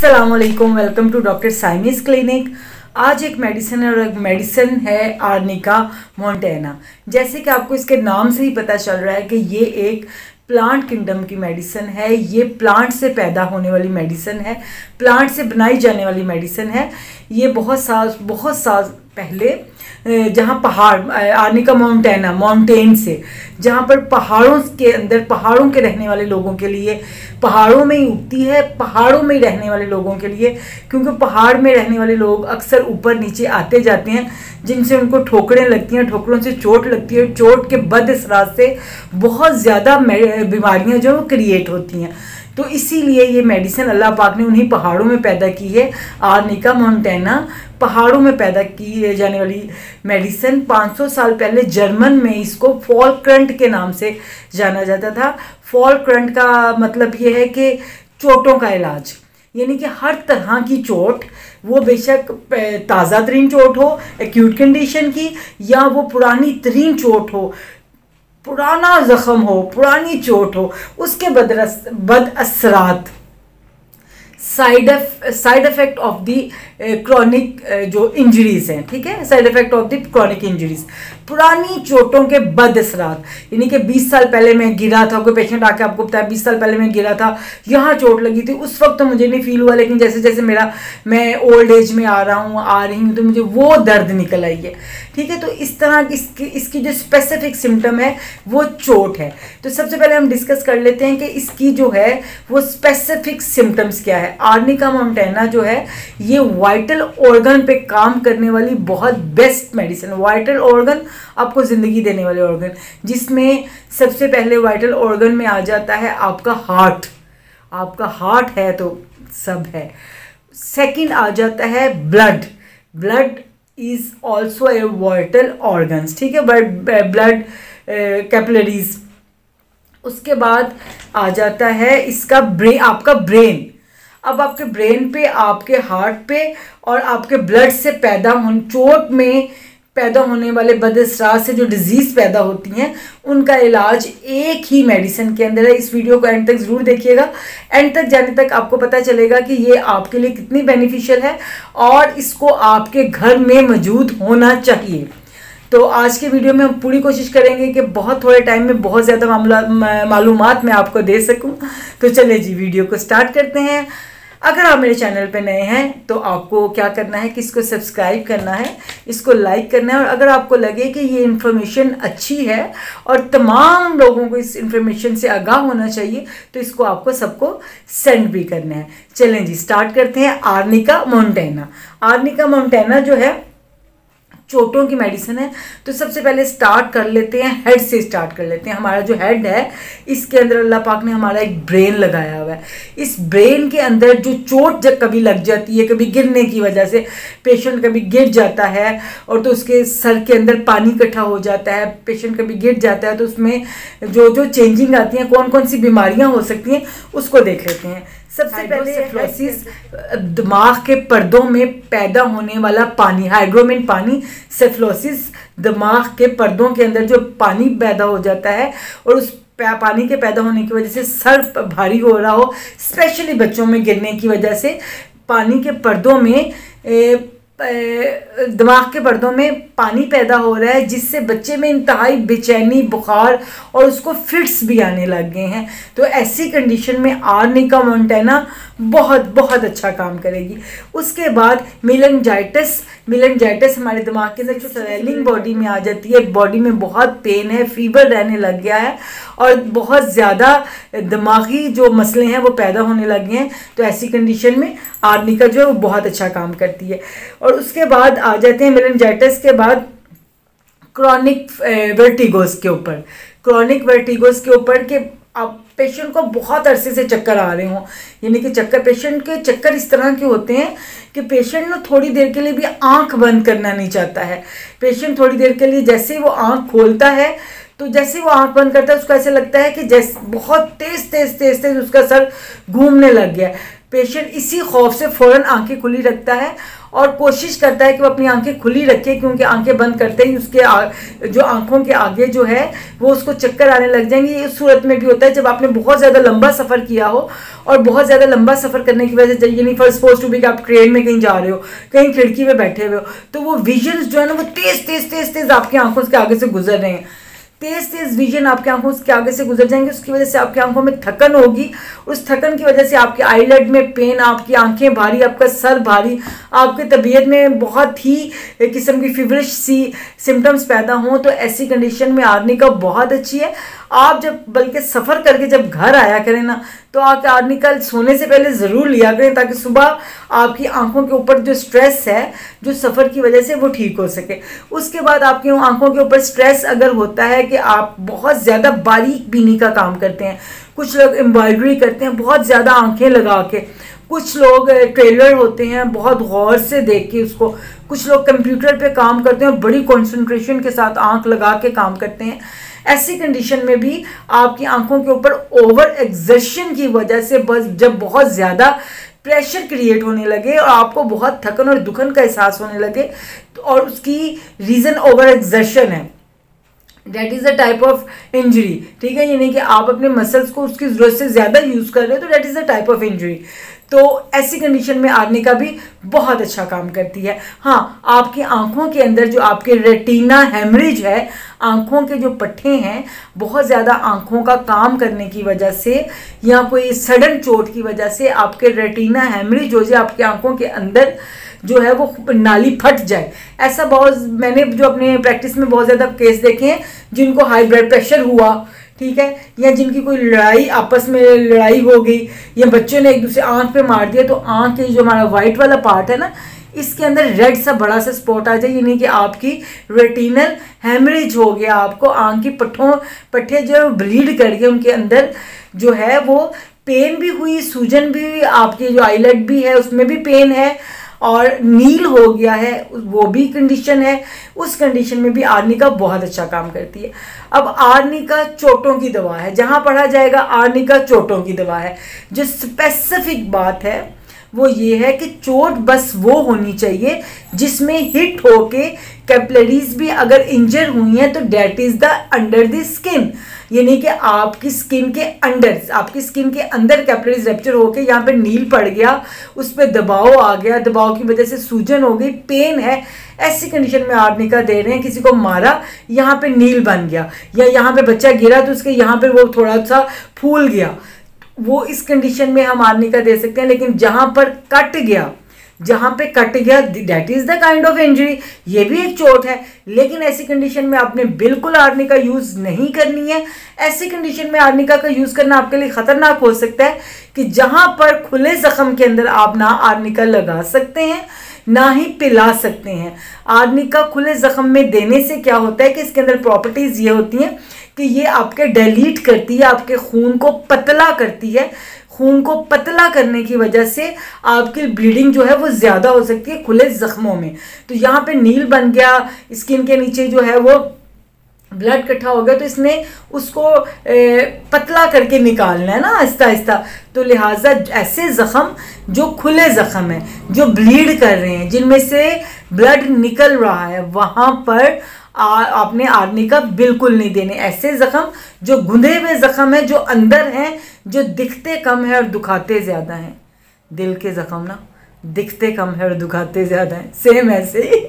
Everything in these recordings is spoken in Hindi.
अस्सलाम वालेकुम, वेलकम टू डॉक्टर साइमीज क्लिनिक। आज एक मेडिसिन है और एक मेडिसिन है आर्निका मोंटेना। जैसे कि आपको इसके नाम से ही पता चल रहा है कि ये एक प्लांट किंगडम की मेडिसिन है। ये प्लांट से पैदा होने वाली मेडिसिन है, प्लांट से बनाई जाने वाली मेडिसिन है। ये बहुत साल पहले जहाँ पहाड़ आर्निका मोंटेना माउंटेन से, जहाँ पर पहाड़ों के अंदर पहाड़ों के रहने वाले लोगों के लिए, पहाड़ों में ही उगती है, पहाड़ों में ही रहने वाले लोगों के लिए, क्योंकि पहाड़ में रहने वाले लोग अक्सर ऊपर नीचे आते जाते हैं, जिनसे उनको ठोकरें लगती हैं, ठोकरों से चोट लगती है, चोट के बद असरात से बहुत ज़्यादा बीमारियाँ जो क्रिएट होती हैं। तो इसीलिए ये मेडिसिन अल्लाह पाक ने उन्हीं पहाड़ों में पैदा की है। आर्निका मोंटेना पहाड़ों में पैदा की जाने वाली मेडिसिन। 500 साल पहले जर्मन में इसको फॉलक्रंट के नाम से जाना जाता था। फॉलक्रंट का मतलब ये है कि चोटों का इलाज, यानी कि हर तरह की चोट, वो बेशक ताज़ा तरीन चोट हो एक्यूट कंडीशन की, या वो पुरानी तरीन चोट हो, पुराना ज़ख्म हो, पुरानी चोट हो, उसके बद असरात side effect of the chronic जो इंजरीज़ हैं, ठीक है, side effect of the chronic injuries, पुरानी चोटों के बद असरात। यानी कि 20 साल पहले मैं गिरा था, कोई पेशेंट आके आपको बताया 20 साल पहले मैं गिरा था, यहाँ चोट लगी थी, उस वक्त तो मुझे नहीं फील हुआ, लेकिन जैसे जैसे मैं ओल्ड एज में आ रही हूँ तो मुझे वो दर्द निकल आई है, ठीक है। तो इस तरह इसकी जो स्पेसिफिक सिम्टम है वो चोट है। तो सबसे पहले हम डिस्कस कर लेते हैं कि इसकी जो है वो स्पेसिफिक सिम्टम्स क्या है। आर्निका मोंटेना जो है ये वाइटल ऑर्गन पे काम करने वाली बहुत बेस्ट मेडिसिन। वाइटल ऑर्गन, आपको ज़िंदगी देने वाले ऑर्गन, जिसमें सबसे पहले वाइटल ऑर्गन में आ जाता है आपका हार्ट। आपका हार्ट है तो सब है। सेकंड आ जाता है blood is also a vital organs, ठीक है, ब्लड कैपिलरीज। उसके बाद आ जाता है इसका आपका ब्रेन। अब आपके ब्रेन पे, आपके हार्ट पे और आपके ब्लड से चोट में पैदा होने वाले बदअसरात से जो डिजीज़ पैदा होती हैं, उनका इलाज एक ही मेडिसिन के अंदर है। इस वीडियो को एंड तक ज़रूर देखिएगा। एंड तक जाने तक आपको पता चलेगा कि ये आपके लिए कितनी बेनिफिशियल है और इसको आपके घर में मौजूद होना चाहिए। तो आज के वीडियो में हम पूरी कोशिश करेंगे कि बहुत थोड़े टाइम में बहुत ज़्यादा मालूमात मैं आपको दे सकूं। तो चलिए जी, वीडियो को स्टार्ट करते हैं। अगर आप मेरे चैनल पे नए हैं तो आपको क्या करना है कि इसको सब्सक्राइब करना है, इसको लाइक करना है, और अगर आपको लगे कि ये इन्फॉर्मेशन अच्छी है और तमाम लोगों को इस इन्फॉर्मेशन से आगाह होना चाहिए, तो इसको आपको सबको सेंड भी करना है। चलें जी, स्टार्ट करते हैं। Arnica montana. आर्निका मोंटेना जो है चोटों की मेडिसिन है। तो सबसे पहले स्टार्ट कर लेते हैं, हेड से स्टार्ट कर लेते हैं। हमारा जो हेड है, इसके अंदर अल्लाह पाक ने हमारा एक ब्रेन लगाया हुआ है। इस ब्रेन के अंदर जो चोट जब कभी लग जाती है, कभी गिरने की वजह से पेशेंट कभी गिर जाता है और तो उसके सर के अंदर पानी इकट्ठा हो जाता है, पेशेंट कभी गिर जाता है, तो उसमें जो चेंजिंग आती हैं, कौन कौन सी बीमारियाँ हो सकती हैं, उसको देख लेते हैं। सबसे पहले सेफ्लोसिस, दिमाग के पर्दों में पैदा होने वाला पानी, हाइड्रोमिन पानी। सेफ्लोसिस, दिमाग के पर्दों के अंदर जो पानी पैदा हो जाता है और उस पानी के पैदा होने की वजह से सर भारी हो रहा हो, स्पेशली बच्चों में गिरने की वजह से पानी के पर्दों में दिमाग के पर्दों में पानी पैदा हो रहा है, जिससे बच्चे में इंतहाई बेचैनी, बुखार और उसको फिट्स भी आने लग गए हैं। तो ऐसी कंडीशन में आर्निका मोंटेना बहुत अच्छा काम करेगी। उसके बाद मिलेंजाइटिस हमारे दिमाग के अंदर जो स्वेलिंग बॉडी में आ जाती है, बॉडी में बहुत पेन है, फीवर रहने लग गया है और बहुत ज़्यादा दिमागी जो मसले हैं वो पैदा होने लग गए हैं, तो ऐसी कंडीशन में आर्निका जो है वो बहुत अच्छा काम करती है। और उसके बाद आ जाते हैं मिलेंजाइटिस के बाद क्रॉनिक वर्टिगोस के ऊपर। क्रॉनिक वर्टिगोस के ऊपर के अब पेशेंट को बहुत अरसे से चक्कर आ रहे हों, यानी कि पेशेंट के चक्कर इस तरह के होते हैं कि पेशेंट ना थोड़ी देर के लिए भी आंख बंद करना नहीं चाहता है। पेशेंट थोड़ी देर के लिए जैसे ही वो आंख खोलता है, तो जैसे ही वो आंख बंद करता है, उसको ऐसे लगता है कि जैसे बहुत तेज उसका सर घूमने लग गया है। पेशेंट इसी खौफ से फ़ौरन आंखें खुली रखता है और कोशिश करता है कि वो अपनी आंखें खुली रखे, क्योंकि आंखें बंद करते ही उसके जो आंखों के आगे जो है वो उसको चक्कर आने लग जाएंगे। ये इस सूरत में भी होता है जब आपने बहुत ज़्यादा लंबा सफ़र किया हो, और बहुत ज़्यादा लंबा सफ़र करने की वजह से, यानी फॉर सपोज टू बी कि आप ट्रेन में कहीं जा रहे हो, कहीं खिड़की में बैठे हुए हो, तो वो विजन्स जो है ना वो तेज़ तेज़ तेज़ तेज़ आपकी आंखों के आगे से गुजर रहे हैं, तेज तेज विजन आपकी आंखों के आगे से गुजर जाएंगे। उसकी वजह से आपकी आंखों में थकन होगी, उस थकन की वजह से आपके आईलेड में पेन, आपकी आंखें भारी, आपका सर भारी, आपकी तबीयत में बहुत ही किस्म की फीवरिश सी सिम्टम्स पैदा हों, तो ऐसी कंडीशन में आर्निका बहुत अच्छी है। आप जब बल्कि सफ़र करके जब घर आया करें ना, तो आप आर्निका सोने से पहले ज़रूर लिया करें, ताकि सुबह आपकी आंखों के ऊपर जो स्ट्रेस है जो सफ़र की वजह से वो ठीक हो सके। उसके बाद आपकी आंखों के ऊपर स्ट्रेस अगर होता है कि आप बहुत ज़्यादा बारीक बीनी का काम करते हैं, कुछ लोग एम्ब्रॉयडरी करते हैं बहुत ज़्यादा आंखें लगा के, कुछ लोग ट्रेलर होते हैं बहुत गौर से देख के उसको, कुछ लोग कंप्यूटर पे काम करते हैं बड़ी कंसंट्रेशन के साथ आंख लगा के काम करते हैं। ऐसी कंडीशन में भी आपकी आंखों के ऊपर ओवर एक्सर्शन की वजह से बस जब बहुत ज़्यादा प्रेशर क्रिएट होने लगे और आपको बहुत थकन और दुखन का एहसास होने लगे, तो और उसकी रीज़न ओवर एक्सर्शन है, that is a type of injury, ठीक है, यानी कि आप अपने मसल्स को उसकी ज़रूरत से ज़्यादा यूज़ कर रहे हो, तो that is a type of injury. तो ऐसी कंडीशन में आर्निका भी बहुत अच्छा काम करती है। हाँ, आपकी आंखों के अंदर जो आपके रेटिना हेमरेज है, आंखों के जो पट्टे हैं, बहुत ज़्यादा आंखों का काम करने की वजह से या कोई सडन चोट की वजह से आपके रेटिना हेमरेज हो जाए, आपकी आंखों के अंदर जो है वो नाली फट जाए। ऐसा बहुत मैंने जो अपने प्रैक्टिस में बहुत ज़्यादा केस देखे हैं जिनको हाई ब्लड प्रेशर हुआ, ठीक है, या जिनकी कोई लड़ाई आपस में लड़ाई हो गई, या बच्चों ने एक दूसरे आंख पे मार दिया, तो आंख के जो हमारा वाइट वाला पार्ट है ना, इसके अंदर रेड सा बड़ा सा स्पॉट आ जाए, यानी कि आपकी रेटिनल हेमरेज हो गया, आपको आंख की पट्टे जो ब्लीड करके उनके अंदर जो है वो पेन भी हुई, सूजन भी हुई, आपकी जो आईलेट भी है उसमें भी पेन है, और नील हो गया है, वो भी कंडीशन है। उस कंडीशन में भी आर्निका बहुत अच्छा काम करती है। अब आर्निका चोटों की दवा है, जहां पढ़ा जाएगा आर्निका चोटों की दवा है। जो स्पेसिफिक बात है वो ये है कि चोट बस वो होनी चाहिए जिसमें हिट होके कैपिलरीज भी अगर इंजर हुई हैं, तो that is the under the skin, यानी कि आपकी स्किन के अंडर, आपकी स्किन के अंदर कैपिलरीज रप्चर होके यहाँ पे नील पड़ गया, उस पर दबाव आ गया, दबाव की वजह से सूजन हो गई, पेन है, ऐसी कंडीशन में आर्निका दे रहे हैं। किसी को मारा, यहाँ पे नील बन गया, या यहाँ पे बच्चा गिरा तो उसके यहाँ पे वो थोड़ा सा फूल गया, वो इस कंडीशन में हम आर्निका दे सकते हैं। लेकिन जहां पर कट गया, जहां पे कट गया, that is the kind of injury, ये भी एक चोट है, लेकिन ऐसी कंडीशन में आपने बिल्कुल आर्निका यूज नहीं करनी है। ऐसी कंडीशन में आर्निका का यूज करना आपके लिए खतरनाक हो सकता है कि जहां पर खुले जख्म के अंदर आप ना आर्निका लगा सकते हैं ना ही पिला सकते हैं। आर्निका खुले जख्म में देने से क्या होता है कि इसके अंदर प्रॉपर्टीज ये होती हैं कि ये आपके डाइल्यूट करती है, आपके खून को पतला करती है। खून को पतला करने की वजह से आपकी ब्लीडिंग जो है वो ज़्यादा हो सकती है खुले जख्मों में। तो यहाँ पे नील बन गया, स्किन के नीचे जो है वो ब्लड इकट्ठा हो गया, तो इसने उसको पतला करके निकालना है ना आहिस्ता आहिस्ता। तो लिहाजा ऐसे ज़ख्म जो खुले ज़ख्म हैं, जो ब्लीड कर रहे हैं, जिनमें से ब्लड निकल रहा है, वहाँ पर आपने आर्निका बिल्कुल नहीं देने। ऐसे जख्म जो गुंदे हुए जख्म है, जो अंदर हैं, जो दिखते कम है और दुखाते ज़्यादा हैं। दिल के जख्म ना दिखते कम है और दुखाते ज़्यादा हैं, सेम ऐसे ही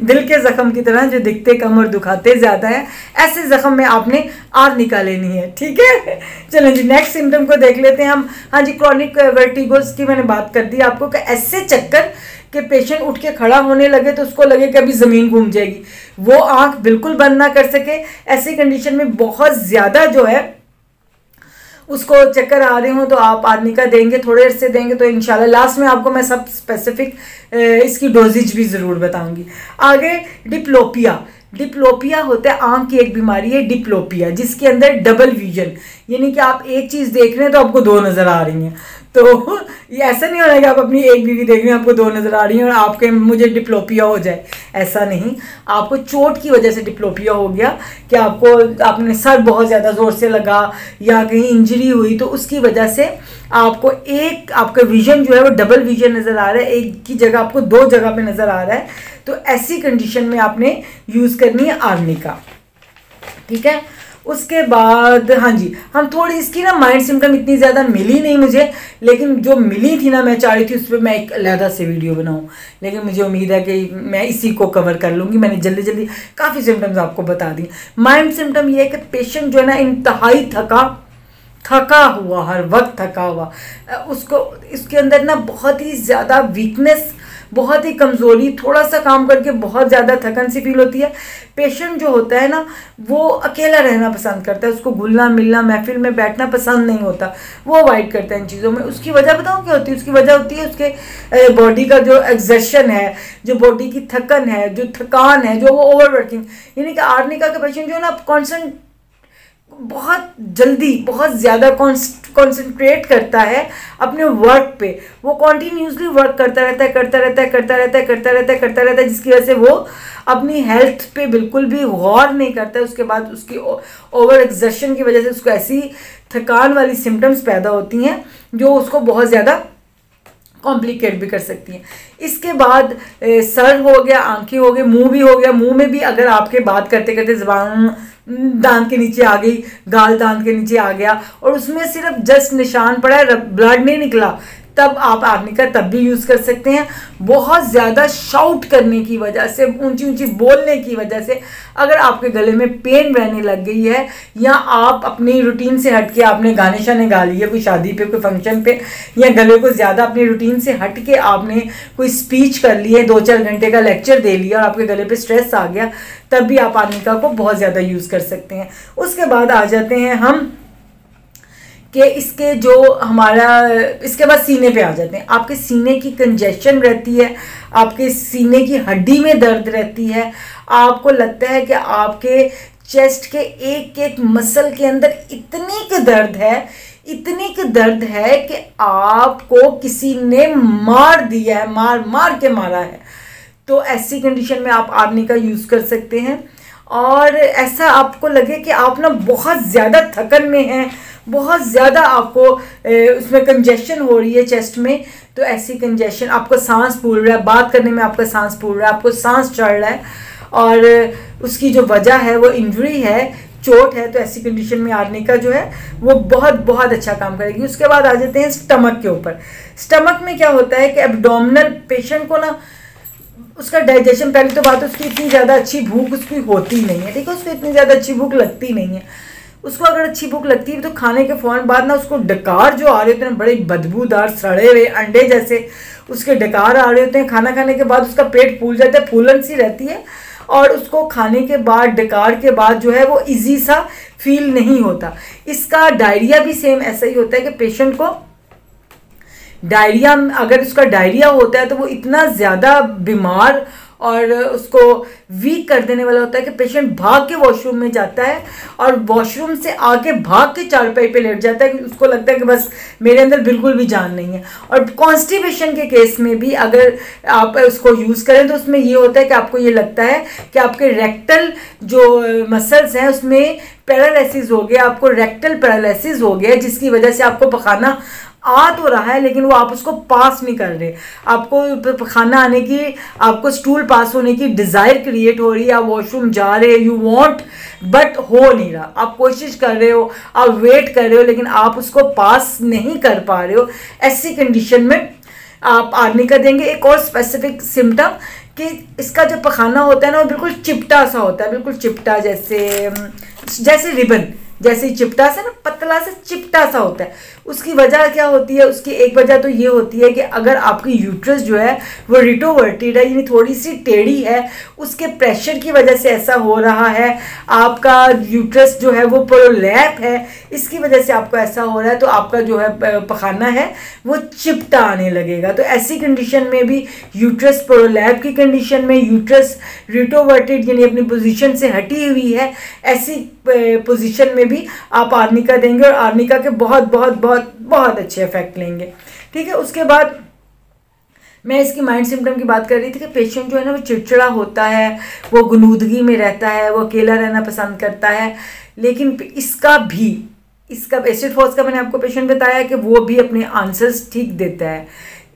दिल के जख्म की तरह जो दिखते कम और दुखाते ज़्यादा है, ऐसे जख्म में आपने आर्निका लेनी है, ठीक है। चलें जी, नेक्स्ट सिम्टम को देख लेते हैं हम। हाँ जी, क्रॉनिक वर्टिगोस की मैंने बात कर दी आपको कि ऐसे चक्कर कि पेशेंट उठ के खड़ा होने लगे तो उसको लगे कि अभी ज़मीन घूम जाएगी, वो आंख बिल्कुल बंद ना कर सके। ऐसी कंडीशन में बहुत ज़्यादा जो है उसको चक्कर आ रहे हो तो आप आर्निका देंगे, थोड़े देर से देंगे तो इंशाल्लाह लास्ट में आपको मैं सब स्पेसिफिक इसकी डोजेज भी ज़रूर बताऊंगी। आगे डिप्लोपिया। डिप्लोपिया होता है आंख की एक बीमारी है डिप्लोपिया, जिसके अंदर डबल विजन, यानी कि आप एक चीज़ देख रहे हैं तो आपको दो नज़र आ रही हैं। तो ये ऐसा नहीं होना कि आप अपनी एक बीवी देख रहे हैं, आपको 2 नज़र आ रही हैं और आपके मुझे डिप्लोपिया हो जाए, ऐसा नहीं। आपको चोट की वजह से डिप्लोपिया हो गया कि आपने सर बहुत ज़्यादा ज़ोर से लगा या कहीं इंजरी हुई, तो उसकी वजह से आपको आपका विजन जो है वो डबल विजन नज़र आ रहा है, एक की जगह आपको 2 जगह पे नज़र आ रहा है, तो ऐसी कंडीशन में आपने यूज़ करनी है आर्निका, ठीक है। उसके बाद हाँ जी, हम थोड़ी इसकी ना माइंड सिम्टम इतनी ज़्यादा मिली नहीं मुझे, लेकिन जो मिली थी ना, मैं चाह रही थी उस पर मैं एक अलहदा से वीडियो बनाऊं, लेकिन मुझे उम्मीद है कि मैं इसी को कवर कर लूँगी। मैंने जल्दी जल्दी काफ़ी सिम्टम्स आपको बता दी। माइंड सिम्टम ये है कि पेशेंट जो है ना इंतहाई थका हुआ, हर वक्त थका हुआ, उसको इसके अंदर ना बहुत ही ज़्यादा वीकनेस, बहुत ही कमज़ोरी, थोड़ा सा काम करके बहुत ज़्यादा थकन सी फील होती है। पेशेंट जो होता है ना वो अकेला रहना पसंद करता है, उसको घुलना मिलना महफिल में बैठना पसंद नहीं होता, वो अवॉइड करता है इन चीज़ों में। उसकी वजह बताऊँ क्या होती है? उसकी वजह होती है उसके बॉडी का जो एग्जर्शन है, जो बॉडी की थकन है, जो थकान है, जो वो ओवरवर्किंग, यानी कि आर्निका का पेशेंट जो है ना कॉन्सेंट बहुत जल्दी बहुत ज़्यादा कॉन्सेंट्रेट करता है अपने वर्क पे, वो कॉन्टीन्यूसली वर्क करता रहता है, जिसकी वजह से वो अपनी हेल्थ पे बिल्कुल भी गौर नहीं करता है। उसके बाद उसकी ओवर एक्सर्शन की वजह से उसको ऐसी थकान वाली सिम्टम्स पैदा होती हैं जो उसको बहुत ज़्यादा कॉम्प्लिकेट भी कर सकती हैं। इसके बाद सर हो गया, आंखें हो गई, मुंह भी हो गया। मुंह में भी अगर आपके बात करते करते ज़बान दांत के नीचे आ गई, गाल दांत के नीचे आ गया और उसमें सिर्फ जस्ट निशान पड़ा है, ब्लड नहीं निकला, तब आप आर्निका तब भी यूज़ कर सकते हैं। बहुत ज़्यादा शाउट करने की वजह से, ऊंची ऊंची बोलने की वजह से अगर आपके गले में पेन रहने लग गई है, या आप अपनी रूटीन से हट के आपने गाने शाने गा लिए कोई शादी पे, कोई फंक्शन पे, या गले को ज़्यादा अपनी रूटीन से हट के आपने कोई स्पीच कर ली है, 2-4 घंटे का लेक्चर दे लिया और आपके गले पे स्ट्रेस आ गया, तब भी आप आर्निका को बहुत ज़्यादा यूज़ कर सकते हैं। उसके बाद आ जाते हैं हम कि इसके जो हमारा, इसके बाद सीने पे आ जाते हैं। आपके सीने की कंजेशन रहती है, आपके सीने की हड्डी में दर्द रहती है, आपको लगता है कि आपके चेस्ट के एक एक मसल के अंदर इतनी की दर्द है कि आपको किसी ने मार दिया है, मार के मारा है। तो ऐसी कंडीशन में आप आर्निका यूज़ कर सकते हैं। और ऐसा आपको लगे कि आप ना बहुत ज़्यादा थकन में हैं, बहुत ज़्यादा आपको उसमें कंजेशन हो रही है चेस्ट में, तो ऐसी कंजेशन, आपको सांस फूल रहा है, बात करने में आपका सांस फूल रहा है, आपको सांस चढ़ रहा है और उसकी जो वजह है वो इंजरी है, चोट है, तो ऐसी कंडीशन में आर्निका जो है वो बहुत बहुत अच्छा काम करेगी। उसके बाद आ जाते हैं स्टमक के ऊपर। स्टमक में क्या होता है कि एब्डोमिनल पेशेंट को ना उसका डाइजेशन, पहले तो बात उसकी इतनी ज़्यादा अच्छी भूख उसकी होती नहीं है, ठीक है, उसको इतनी ज़्यादा अच्छी भूख लगती नहीं है। उसको अगर अच्छी भूख लगती है तो खाने के फ़ौरन बाद ना उसको डकार जो आ रहे होते हैं, बड़े बदबूदार सड़े हुए अंडे जैसे उसके डकार आ रहे होते हैं। खाना खाने के बाद उसका पेट फूल जाता है, फूलन सी रहती है, और उसको खाने के बाद डकार के बाद जो है वो इजी सा फील नहीं होता। इसका डायरिया भी सेम ऐसा ही होता है कि पेशेंट को डायरिया, अगर उसका डायरिया होता है तो वो इतना ज़्यादा बीमार और उसको वीक कर देने वाला होता है कि पेशेंट भाग के वॉशरूम में जाता है और वॉशरूम से आके भाग के चारपाई पे लेट जाता है कि उसको लगता है कि बस मेरे अंदर बिल्कुल भी जान नहीं है। और कॉन्स्टिपेशन के केस में भी अगर आप उसको यूज़ करें तो उसमें ये होता है कि आपको ये लगता है कि आपके रेक्टल जो मसल्स हैं उसमें पैरालिसिस हो गया, आपको रेक्टल पैरालिसिस हो गया, जिसकी वजह से आपको पखाना आ तो रहा है लेकिन वो आप उसको पास नहीं कर रहे। आपको खाना आने की, आपको स्टूल पास होने की डिज़ायर क्रिएट हो रही है, आप वॉशरूम जा रहे हो, यू वांट, बट हो नहीं रहा। आप कोशिश कर रहे हो, आप वेट कर रहे हो, लेकिन आप उसको पास नहीं कर पा रहे हो। ऐसी कंडीशन में आप आर्निका देंगे। एक और स्पेसिफिक सिम्टम कि इसका जो पखाना होता है ना वो बिल्कुल चिपटा सा होता है, बिल्कुल चिपटा जैसे रिबन जैसे चिपटा सा ना, पतला सा चिपटा सा होता है। उसकी वजह क्या होती है? उसकी एक वजह तो ये होती है कि अगर आपकी यूट्रस जो है वो रिटोवर्टेड है, यानी थोड़ी सी टेढ़ी है, उसके प्रेशर की वजह से ऐसा हो रहा है। आपका यूट्रस जो है वो प्रोलैप है, इसकी वजह से आपको ऐसा हो रहा है, तो आपका जो है पखाना है वो चिपटा आने लगेगा। तो ऐसी कंडीशन में भी, यूट्रस प्रोलैप की कंडीशन में, यूट्रस रिटोवर्टेड यानी अपनी पोजीशन से हटी हुई है, ऐसी पोजीशन में भी आप आर्निका देंगे। और आर्निका के बहुत बहुत बहुत बहुत बहुत अच्छे इफेक्ट लेंगे, ठीक है। उसके बाद मैं इसकी माइंड सिम्टम की बात कर रही थी कि पेशेंट जो है ना वो चिड़चिड़ा होता है, वो गुनूदगी में रहता है, वो अकेला रहना पसंद करता है, लेकिन इसका एसिड फॉस का मैंने आपको पेशेंट बताया कि वो भी अपने आंसर्स ठीक देता है।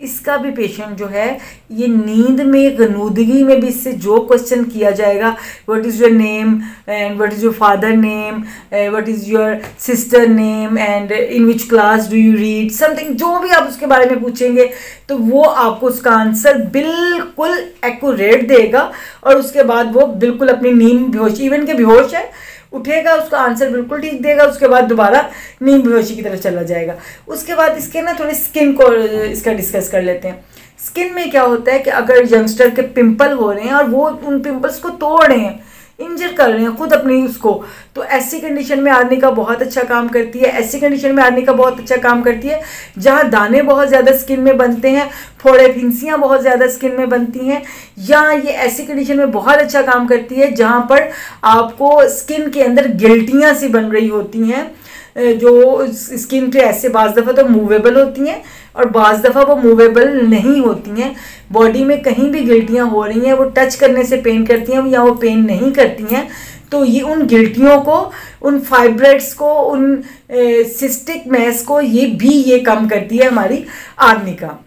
इसका भी पेशेंट जो है ये नींद में गनूदगी में भी इससे जो क्वेश्चन किया जाएगा, what is your name and what is your father name, what is your sister name and in which class do you read, something, जो भी आप उसके बारे में पूछेंगे तो वो आपको उसका आंसर बिल्कुल एक्यूरेट देगा। और उसके बाद वो बिल्कुल अपनी नींद बेहोश, इवन के बेहोश है, उठेगा, उसका आंसर बिल्कुल ठीक देगा, उसके बाद दोबारा नींद बेहोशी की तरफ चला जाएगा। उसके बाद इसके ना थोड़े स्किन को इसका डिस्कस कर लेते हैं। स्किन में क्या होता है कि अगर यंगस्टर के पिंपल हो रहे हैं और वो उन पिंपल्स को तोड़ रहे हैं, इंजर कर रहे हैं खुद अपनी उसको, तो ऐसी कंडीशन में आर्निका बहुत अच्छा काम करती है। ऐसी कंडीशन में आर्निका बहुत अच्छा काम करती है जहाँ दाने बहुत ज़्यादा स्किन में बनते हैं, फोड़े फिंसियाँ बहुत ज़्यादा स्किन में बनती हैं, या ये ऐसी कंडीशन में बहुत अच्छा काम करती है जहाँ पर आपको स्किन के अंदर गिल्टियाँ सी बन रही होती हैं, जो स्किन पे ऐसे बाज़ दफ़ा तो मूवेबल होती हैं और बाज़ दफ़ा वो मूवेबल नहीं होती हैं। बॉडी में कहीं भी गिल्टियाँ हो रही हैं, वो टच करने से पेन करती हैं या वो पेन नहीं करती हैं, तो ये उन गिल्टियों को, उन फाइब्रेट्स को, उन सिस्टिक मैस को ये कम करती है हमारी आर्निका।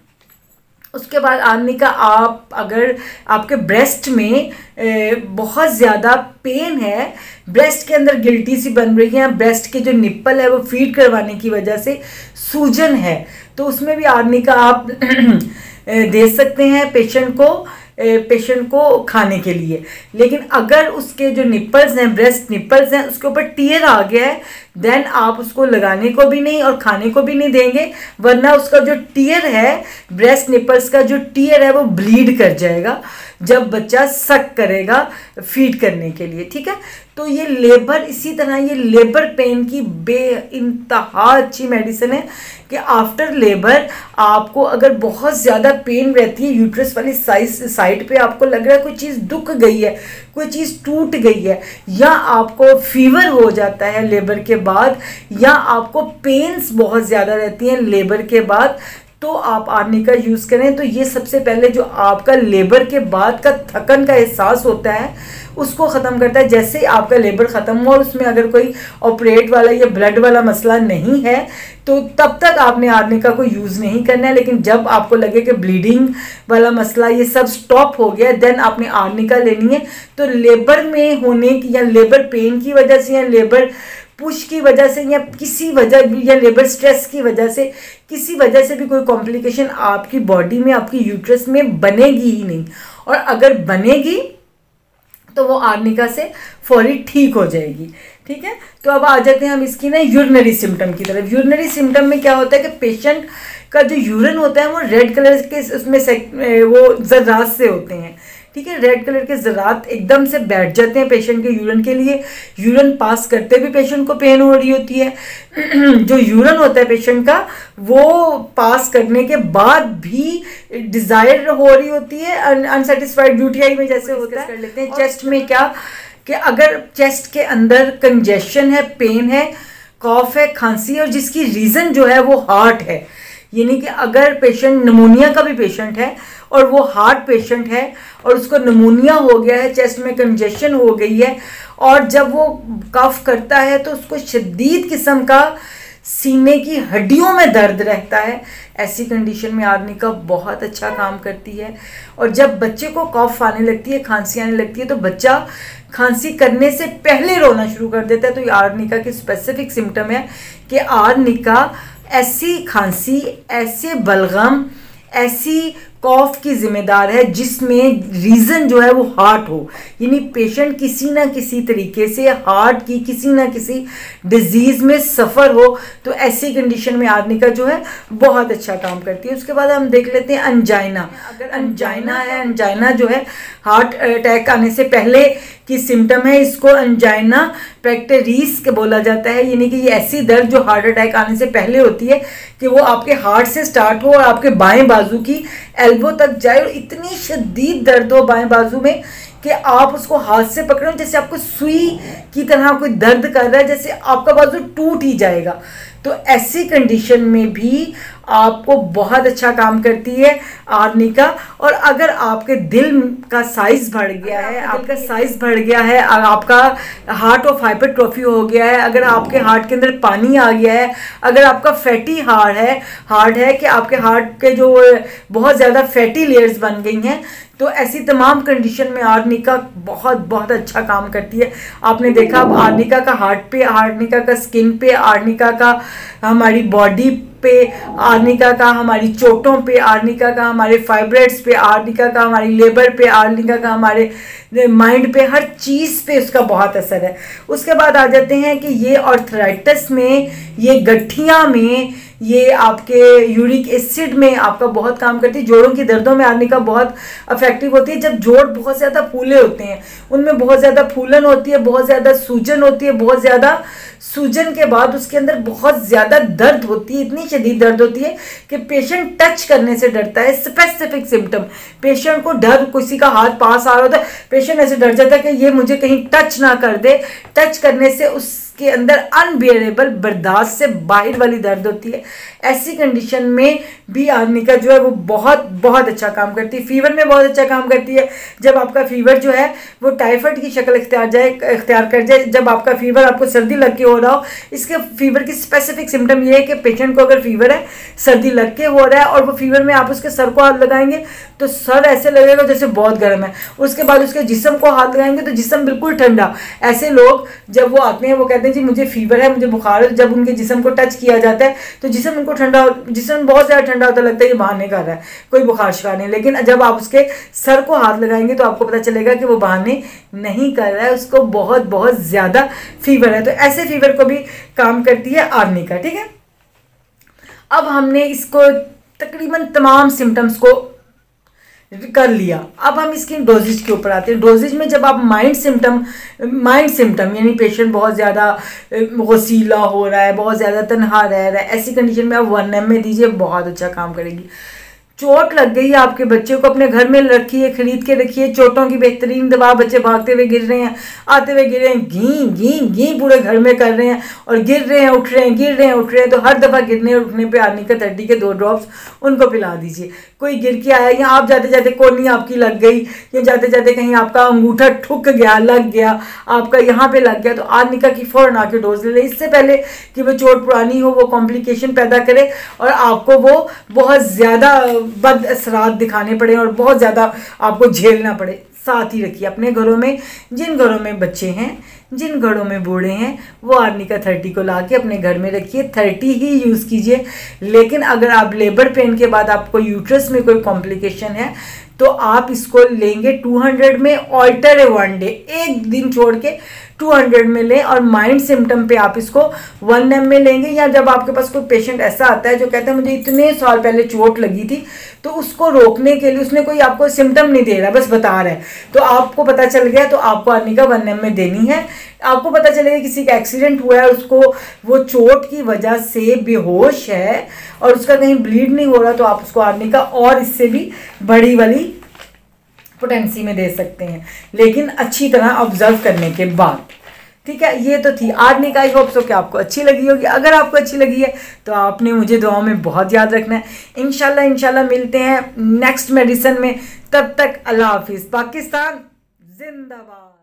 उसके बाद आर्निका आप अगर आपके ब्रेस्ट में बहुत ज़्यादा पेन है, ब्रेस्ट के अंदर गिल्टी सी बन रही है, ब्रेस्ट के जो निप्पल है वो फीड करवाने की वजह से सूजन है, तो उसमें भी आर्निका आप दे सकते हैं पेशेंट को खाने के लिए। लेकिन अगर उसके जो निप्पल्स हैं, ब्रेस्ट निप्पल्स हैं, उसके ऊपर टीयर आ गया है, देन आप उसको लगाने को भी नहीं और खाने को भी नहीं देंगे, वरना उसका जो टीयर है, ब्रेस्ट निप्पल्स का जो टीयर है वो ब्लीड कर जाएगा जब बच्चा सक करेगा फीड करने के लिए, ठीक है। तो ये लेबर, इसी तरह ये लेबर पेन की बेइंतहा अच्छी मेडिसिन है कि आफ्टर लेबर आपको अगर बहुत ज़्यादा पेन रहती है यूट्रस वाली साइड पे, आपको लग रहा है कोई चीज़ दुख गई है, कोई चीज़ टूट गई है, या आपको फीवर हो जाता है लेबर के बाद, या आपको पेन्स बहुत ज़्यादा रहती हैं लेबर के बाद, तो आप आर्निका यूज़ करें। तो ये सबसे पहले जो आपका लेबर के बाद का थकन का एहसास होता है उसको ख़त्म करता है। जैसे आपका लेबर ख़त्म हुआ और उसमें अगर कोई ऑपरेट वाला या ब्लड वाला मसला नहीं है तो तब तक आपने आर्निका को यूज़ नहीं करना है। लेकिन जब आपको लगे कि ब्लीडिंग वाला मसला ये सब स्टॉप हो गया, देन आपने आर्निका लेनी है। तो लेबर में होने की या लेबर पेन की वजह से या लेबर पुश की वजह से या किसी वजह या लेबर स्ट्रेस की वजह से, किसी वजह से भी कोई कॉम्प्लिकेशन आपकी बॉडी में, आपकी यूट्रस में बनेगी ही नहीं, और अगर बनेगी तो वो आर्निका से फौरी ठीक हो जाएगी, ठीक है। तो अब आ जाते हैं हम इसकी ना यूरिनरी सिम्टम की तरफ। यूरिनरी सिम्टम में क्या होता है कि पेशेंट का जो यूरिन होता है वो रेड कलर के उसमें वो ज़र्रात से होते हैं, ठीक है। रेड कलर के ज़रात एकदम से बैठ जाते हैं पेशेंट के यूरिन के लिए। यूरिन पास करते भी पेशेंट को पेन हो रही होती है। जो यूरिन होता है पेशेंट का वो पास करने के बाद भी डिज़ायर हो रही होती है, अनसेटिस्फाइड यूटीआई में जैसे होता है। कर लेते हैं चेस्ट में क्या कि अगर चेस्ट के अंदर कंजेशन है, पेन है, कॉफ है, खांसी है और जिसकी रीज़न जो है वो हार्ट है, यानी कि अगर पेशेंट निमोनिया का भी पेशेंट है और वो हार्ट पेशेंट है और उसको निमोनिया हो गया है, चेस्ट में कंजेशन हो गई है और जब वो कफ करता है तो उसको शदीद किस्म का सीने की हड्डियों में दर्द रहता है, ऐसी कंडीशन में आर्निका बहुत अच्छा काम करती है। और जब बच्चे को कफ आने लगती है, खांसी आने लगती है, तो बच्चा खांसी करने से पहले रोना शुरू कर देता है। तो ये आर्निका की स्पेसिफिक सिम्टम है कि आर्निका ऐसी खांसी, ऐसे बलगम, ऐसी कॉफ की जिम्मेदार है जिसमें रीज़न जो है वो हार्ट हो, यानी पेशेंट किसी ना किसी तरीके से हार्ट की किसी ना किसी डिजीज़ में सफ़र हो, तो ऐसी कंडीशन में आर्निका जो है बहुत अच्छा काम करती है। उसके बाद हम देख लेते हैं अंजाइना। अगर अंजाइना है, अंजाइना जो है हार्ट अटैक आने से पहले की सिम्टम है, इसको अंजाइना पेक्टोरिस के बोला जाता है, यानी कि ये ऐसी दर्द जो हार्ट अटैक आने से पहले होती है कि वो आपके हार्ट से स्टार्ट हो और आपके बाएं बाजू की एल्बो तक जाए और इतनी शदीद दर्द हो बाएं बाजू में कि आप उसको हाथ से पकड़ो, जैसे आपको सुई की तरह कोई दर्द कर रहा है, जैसे आपका बाजू टूट ही जाएगा। तो ऐसी कंडीशन में भी आपको बहुत अच्छा काम करती है आर्निका। और अगर आपके दिल का साइज बढ़ गया है, आपका साइज बढ़ गया है, आपका हार्ट ऑफ हाइपरट्रोफी हो गया है, अगर आपके हार्ट के अंदर पानी आ गया है, अगर आपका फैटी हार्ट है कि आपके हार्ट के जो बहुत ज़्यादा फैटी लेयर्स बन गई हैं, तो ऐसी तमाम कंडीशन में आर्निका बहुत अच्छा काम करती है। आपने देखा अब आर्निका का हार्ट पे, आर्निका का स्किन पे, आर्निका का हमारी बॉडी पे, आर्निका का हमारी चोटों पे, आर्निका का हमारे फाइब्रॉइड्स पे, आर्निका का हमारी लेबर पे, आर्निका का हमारे माइंड पे, हर चीज़ पे उसका बहुत असर है। उसके बाद आ जाते हैं कि ये आर्थराइटिस में, ये गठिया में, ये आपके यूरिक एसिड में आपका बहुत काम करती है। जोड़ों की दर्दों में आर्निका बहुत इफेक्टिव होती है। जब जोड़ बहुत ज़्यादा फूले होते हैं, उनमें बहुत ज़्यादा फूलन होती है, बहुत ज़्यादा सूजन होती है, बहुत ज़्यादा सूजन के बाद उसके अंदर बहुत ज़्यादा दर्द होती है, इतनी शदीद दर्द होती है कि पेशेंट टच करने से डरता है। स्पेसिफिक सिम्टम, पेशेंट को डर, किसी का हाथ पास आ रहा होता है, पेशेंट ऐसे डर जाता है कि ये मुझे कहीं टच ना कर दे। टच करने से उसके अंदर अनबियरेबल, बर्दाश्त से बाहर वाली दर्द होती है। ऐसी कंडीशन में भी आर्निका जो है वो बहुत अच्छा काम करती है। फीवर में बहुत अच्छा काम करती है। जब आपका फीवर जो है वो टाइफाइड की शक्ल इख्तियार कर जाए, जब आपका फीवर, आपको सर्दी लग के हो रहा हो, इसके फीवर की स्पेसिफिक सिम्टम ये है कि पेशेंट को अगर फीवर है, सर्दी लग के हो रहा है और वो फीवर में आप उसके सर को हाथ लगाएंगे तो सर ऐसे लगेगा जैसे बहुत गर्म है। उसके बाद उसके जिस्म को हाथ लगाएंगे तो जिस्म बिल्कुल ठंडा। ऐसे लोग जब वो आते हैं वो कहते हैं जी मुझे फीवर है, मुझे बुखार है, जब उनके जिस्म को टच किया जाता है तो जिस्म उनको ठंडा, जिस्म बहुत ज़्यादा ठंडा होता, लगता है ये बहाने कर रहा है, कोई बुखार शिकार नहीं। लेकिन जब आप उसके सर को हाथ लगाएंगे तो आपको पता चलेगा कि वो बहाने नहीं कर रहा है, उसको बहुत ज़्यादा फीवर है। तो ऐसे फीवर को भी काम करती है आर्निका। ठीक है, अब हमने इसको तकरीबन तमाम सिम्टम्स को कर लिया। अब हम इसकी डोजेज के ऊपर आते हैं। डोजेज में जब आप माइंड सिम्टम यानी पेशेंट बहुत ज़्यादा गसीला हो रहा है, बहुत ज़्यादा तनहा रह रहा है, ऐसी कंडीशन में आप 1 ml दीजिए, बहुत अच्छा काम करेगी। चोट लग गई है आपके बच्चे को, अपने घर में रखिए, खरीद के रखिए। चोटों की बेहतरीन दवा, बच्चे भागते हुए गिर रहे हैं, आते हुए गिर रहे हैं, घी पूरे घर में कर रहे हैं और गिर रहे हैं, उठ रहे हैं, गिर रहे हैं, उठ रहे हैं, तो हर दफ़ा गिरने और उठने पे आर्निका 30 के 2 ड्रॉप्स उनको पिला दीजिए। कोई गिर के आया या आप जाते जाते कोनी आपकी लग गई या जाते जाते कहीं आपका अंगूठा ठुक गया, लग गया, आपका यहाँ पे लग गया, तो आर्निका की फ़ौरन आके डोज ले लें, इससे पहले कि वो चोट पुरानी हो, वो कॉम्प्लिकेशन पैदा करे और आपको वो बहुत ज़्यादा बद असरात दिखाने पड़े और बहुत ज़्यादा आपको झेलना पड़े। साथ ही रखिए अपने घरों में, जिन घरों में बच्चे हैं, जिन घरों में बूढ़े हैं, वो आर्निका 30 को ला के अपने घर में रखिए। 30 ही यूज़ कीजिए। लेकिन अगर आप लेबर पेन के बाद आपको यूट्रस में कोई कॉम्प्लिकेशन है तो आप इसको लेंगे 200 में, ऑल्टर 1 डे, एक दिन छोड़ के 200 में लें। और माइंड सिम्टम पे आप इसको 1 ml में लेंगे। या जब आपके पास कोई पेशेंट ऐसा आता है जो कहता है मुझे इतने साल पहले चोट लगी थी, तो उसको रोकने के लिए, उसने कोई आपको सिम्टम नहीं दे रहा, बस बता रहा है, तो आपको पता चल गया तो आपको आर्निका 1 ml में देनी है। आपको पता चलेगा किसी का एक्सीडेंट हुआ है, उसको वो चोट की वजह से बेहोश है और उसका कहीं ब्लीड नहीं हो रहा, तो आप उसको आर्निका और इससे भी बड़ी वाली पोटेंसी में दे सकते हैं, लेकिन अच्छी तरह ऑब्जर्व करने के बाद। ठीक है, ये तो थी आर्निका। आई होप सो कि आपको अच्छी लगी होगी। अगर आपको अच्छी लगी है तो आपने मुझे दुआओं में बहुत याद रखना है। इंशाल्लाह मिलते हैं नेक्स्ट मेडिसिन में। तब तक अल्लाह हाफिज़। पाकिस्तान जिंदाबाद।